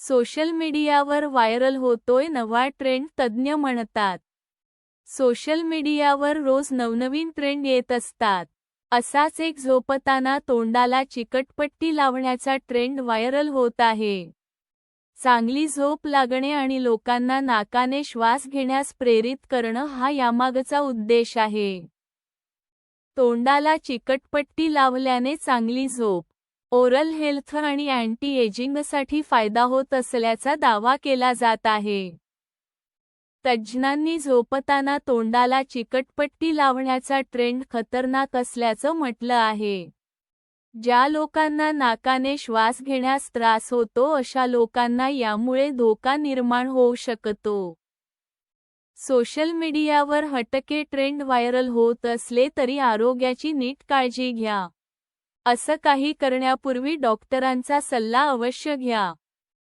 Social मीडियावर viral होतोय नवा ट्रेंड, तज्ज्ञ म्हणतात. सोशल मीडियावर रोज नवनवीन ट्रेंड येत असतात. असाच एक झोपताना तोंडाला चिकटपट्टी लावण्याचा ट्रेंड व्हायरल होत आहे. चांगली झोप लागणे आणि लोकांना नाकाने श्वास घेण्यास प्रेरित करणं हा यामागचा उद्देश आहे. तोंडाला चिकटपट्टी लावल्याने चांगली झोप, ओरल हेल्थ आणि अँटी एजिंगसाठी फायदा होत असल्याचा दावा केला जात आहे. तज्ज्ञांनी झोपताना तोंडाला चिकटपट्टी लावण्याचा ट्रेंड खतरनाक असल्याचं म्हटलं आहे. ज्या लोकांना नाकाने श्वास घेण्यास त्रास होतो अशा लोकांना यामुळे धोका निर्माण होऊ शकतो. सोशल मीडियावर हटके ट्रेंड व्हायरल होत असले तरी आरोग्याची नीट काळजी घ्या. असं काही करण्यापूर्वी डॉक्टरांचा सल्ला अवश्य घ्या.